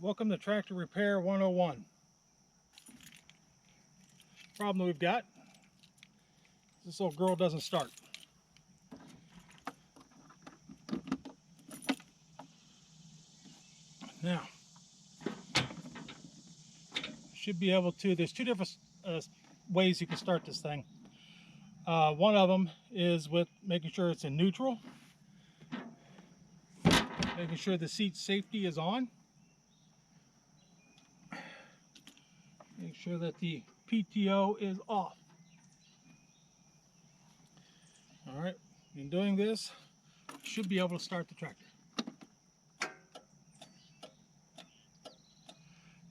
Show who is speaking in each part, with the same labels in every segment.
Speaker 1: Welcome to Tractor Repair 101. Problem we've got, this old girl doesn't start. Now, should be able to, there's two different ways you can start this thing. One of them is with making sure it's in neutral, making sure the seat safety is on, make sure that the PTO is off. All right, in doing this, you should be able to start the tractor.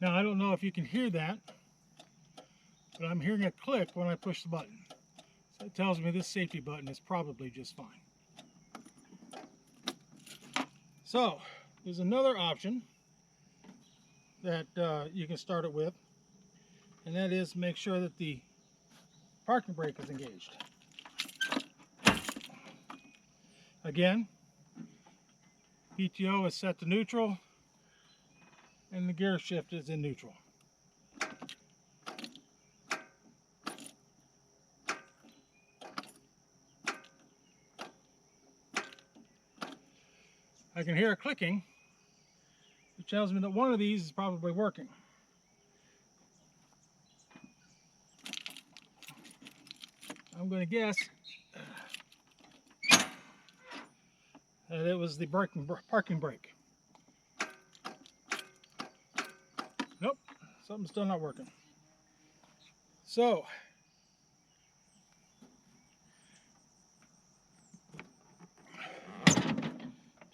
Speaker 1: Now, I don't know if you can hear that, but I'm hearing a click when I push the button. So it tells me this safety button is probably just fine. So, there's another option that you can start it with, and that is make sure that the parking brake is engaged. Again, PTO is set to neutral, and the gear shift is in neutral. I can hear it clicking, which tells me that one of these is probably working. I'm going to guess that it was the parking brake. Nope, something's still not working. So,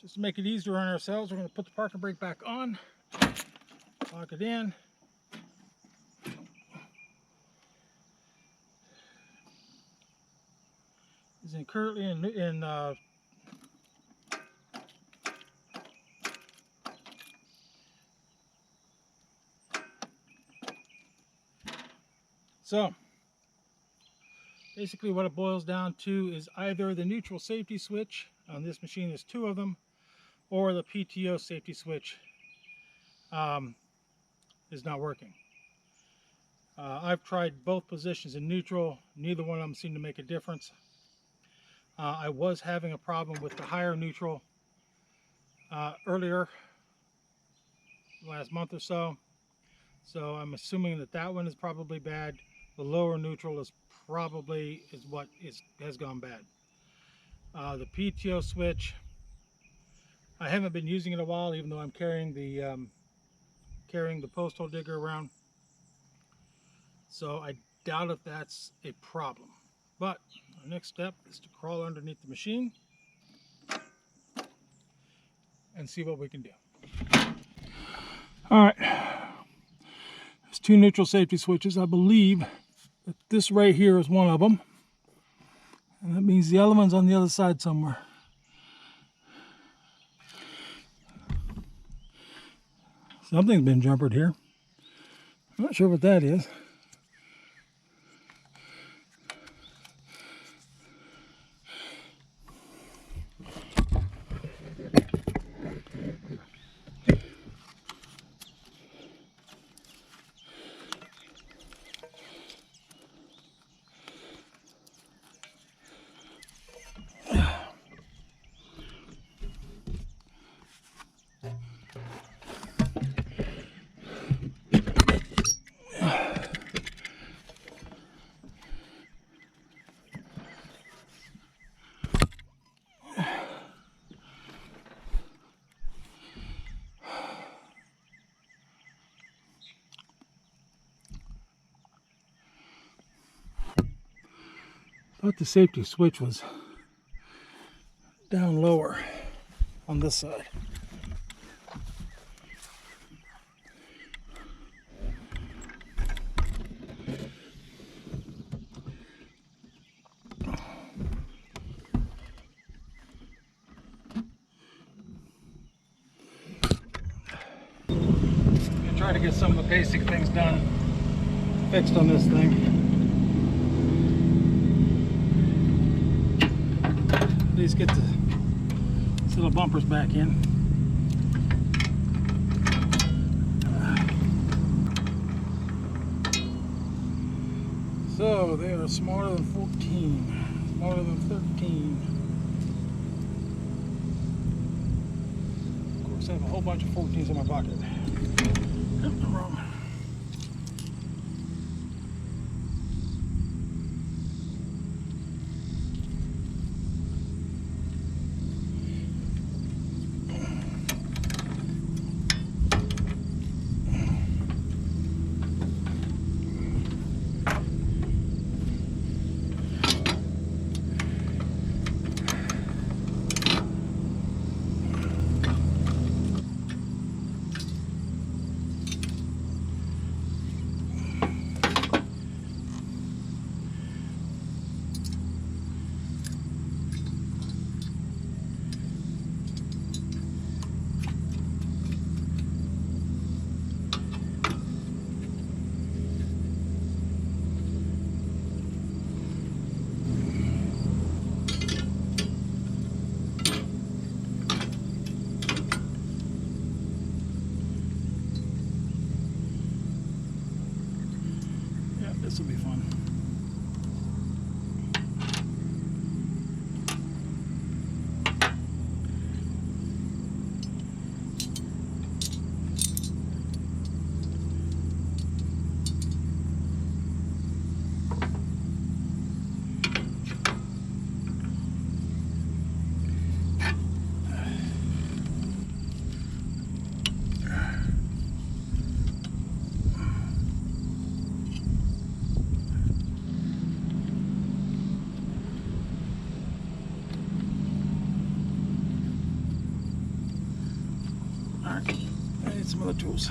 Speaker 1: just to make it easier on ourselves, we're going to put the parking brake back on, lock it in. It's currently in so basically what it boils down to is either the neutral safety switch, on this machine there's two of them, or the PTO safety switch is not working. I've tried both positions in neutral, neither one of them seemed to make a difference. I was having a problem with the higher neutral earlier, last month or so, so I'm assuming that that one is probably bad. The lower neutral is probably what has gone bad. The PTO switch, I haven't been using it a while, even though I'm carrying the post hole digger around, so I doubt if that's a problem. But our next step is to crawl underneath the machine and see what we can do. All right, there's two neutral safety switches. I believe that this right here is one of them, and that means the other one's on the other side somewhere. Something's been jumpered here. I'm not sure what that is. I thought the safety switch was down lower on this side. I'm trying to get some of the basic things done, fixed on this thing. Please get the little bumpers back in. So they are smaller than 14, smaller than 13. Of course, I have a whole bunch of 14s in my pocket. Nope, I'm wrong. This will be fun. Alright, I need some other tools.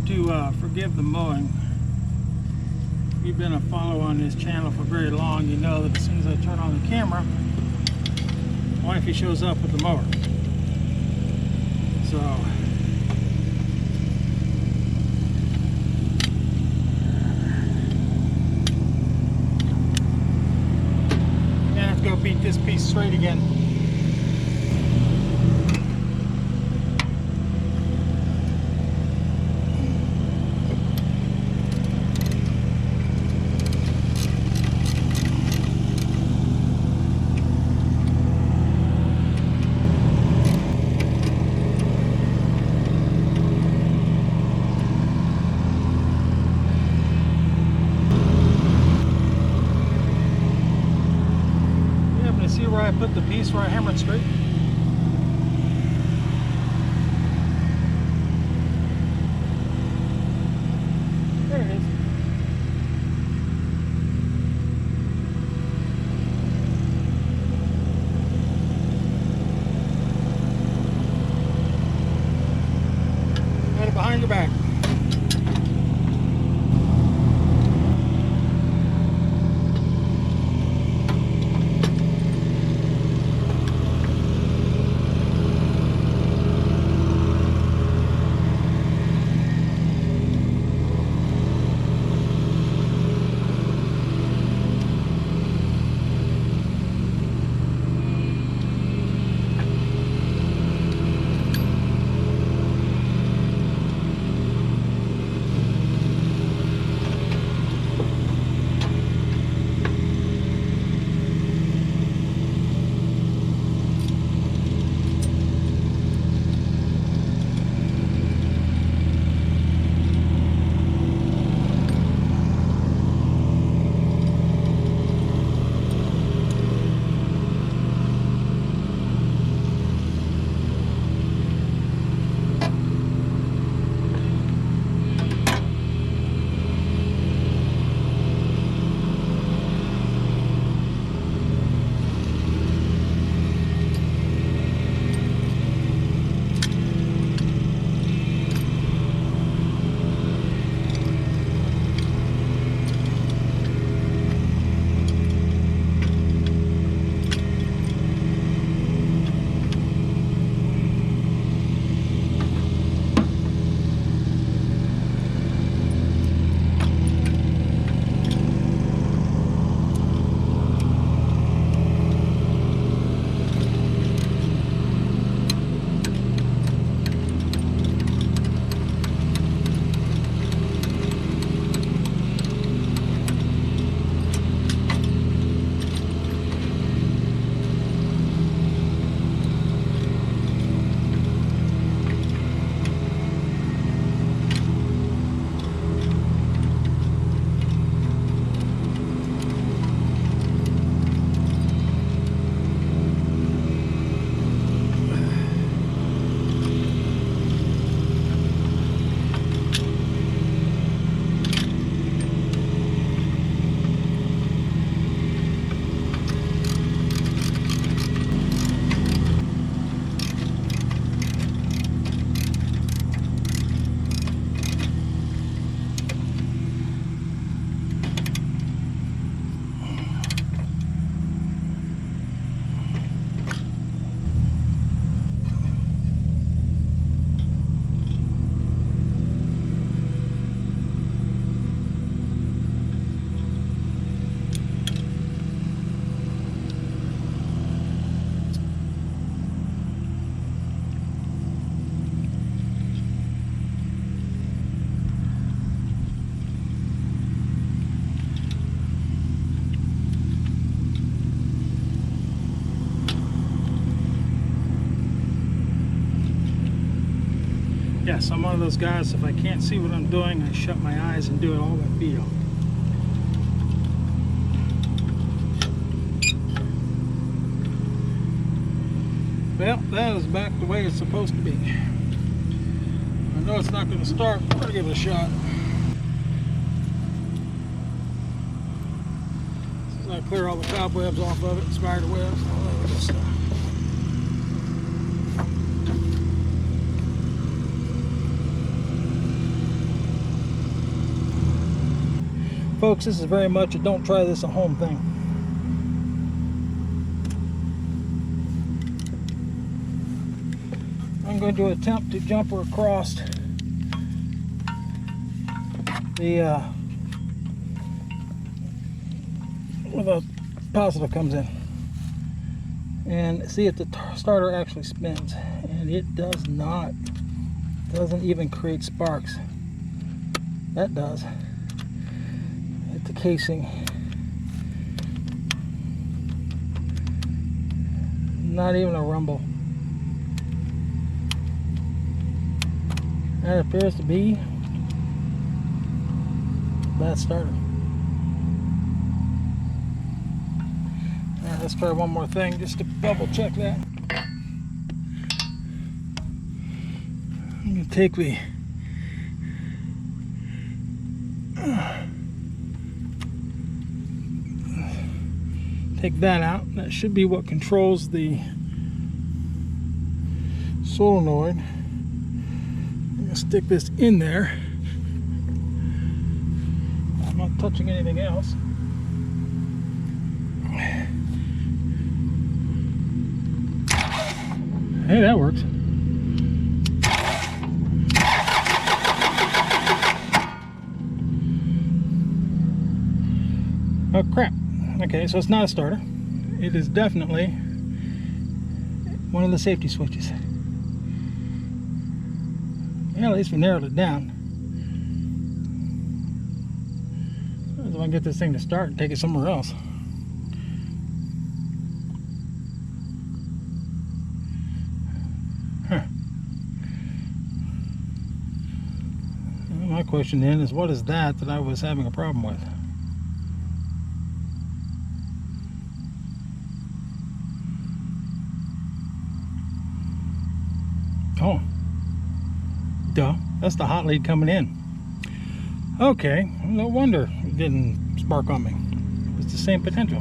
Speaker 1: To forgive the mowing. If you've been a follower on this channel for very long, you know that as soon as I turn on the camera, wifey shows up with the mower. So I have to go beat this piece straight again. Where I put the piece where I hammered straight. There it is. Got it behind your back. Yes, I'm one of those guys, if I can't see what I'm doing, I shut my eyes and do it all by feel. Well, that is back the way it's supposed to be. I know it's not going to start, but we're going to give it a shot. This is I clear all the cobwebs off of it, spider webs, all that other stuff. Folks, this is very much a don't try this at home thing. I'm going to attempt to jump her across the where the positive comes in and see if the starter actually spins, and it does not. Doesn't even create sparks. That does. Hit the casing. Not even a rumble. That appears to be a bad starter. Alright, let's try one more thing just to double check that. I'm going to take the take that out. That should be what controls the solenoid. I'm going to stick this in there. I'm not touching anything else. Hey, that works. Oh crap. Okay, so it's not a starter. It is definitely one of the safety switches. Yeah, at least we narrowed it down. If I can get this thing to start and take it somewhere else. Huh. Well, my question then is, what is that I was having a problem with? Oh, duh, that's the hot lead coming in. Okay, no wonder it didn't spark on me. It's the same potential.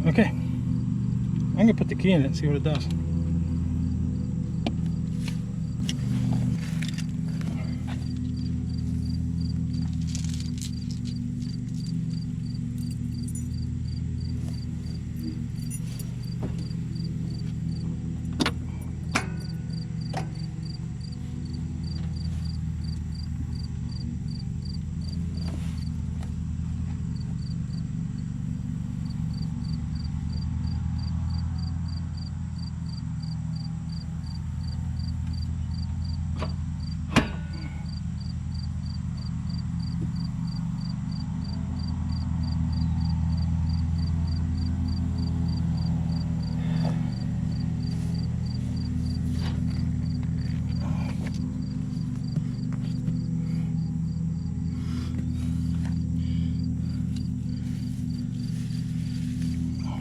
Speaker 1: Okay, I'm gonna put the key in it and see what it does.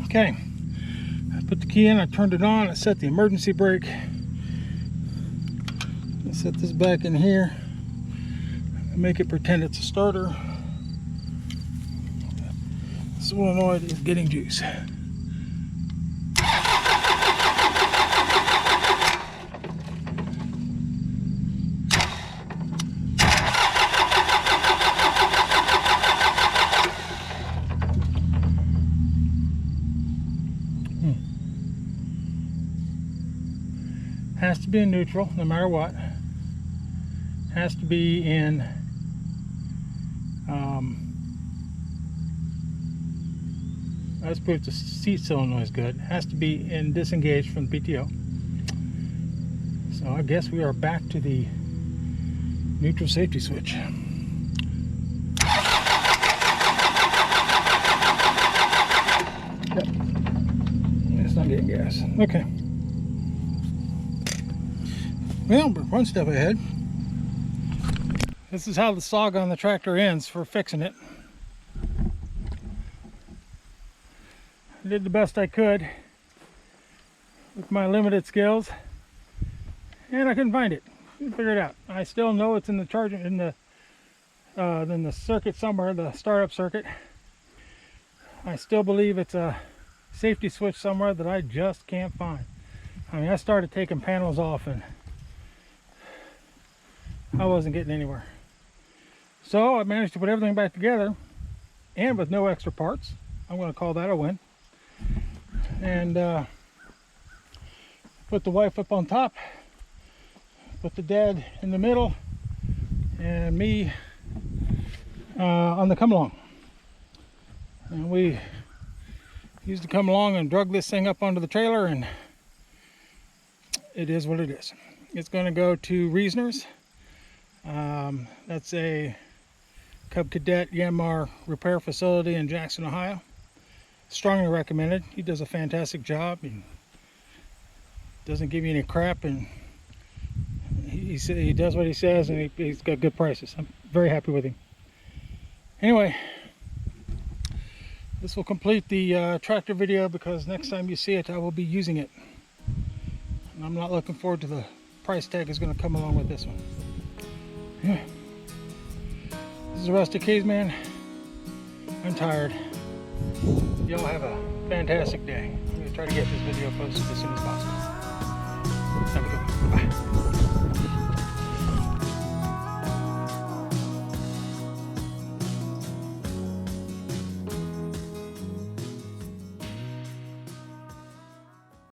Speaker 1: Okay, I put the key in, I turned it on, I set the emergency brake. I set this back in here and make it pretend it's a starter. The solenoid is getting juice. Has to be in neutral no matter what. Has to be in let's prove the seat solenoid is good. Has to be in disengaged from the PTO. So I guess we are back to the neutral safety switch. Yep. It's not getting gas. Okay. Well, we're one step ahead. This is how the saga on the tractor ends for fixing it. I did the best I could with my limited skills, and I couldn't find it. Couldn't figure it out. I still know it's in the charger, in the circuit somewhere, the startup circuit. I still believe it's a safety switch somewhere that I just can't find. I mean, I started taking panels off and I wasn't getting anywhere. So I managed to put everything back together, and with no extra parts. I'm going to call that a win. And put the wife up on top, put the dad in the middle, and me on the come along. And we used to come along and drug this thing up onto the trailer, and it is what it is. It's going to go to Reasoners. That's a Cub Cadet Yanmar repair facility in Jackson, Ohio. Strongly recommended. He does a fantastic job. He doesn't give you any crap, and he does what he says, and he's got good prices. I'm very happy with him. Anyway, this will complete the tractor video, because next time you see it, I will be using it. And I'm not looking forward to the price tag is going to come along with this one. Anyway, this is Rusty Caveman. I'm tired. Y'all have a fantastic day. I'm going to try to get this video posted as soon as possible. Have a good one. Bye.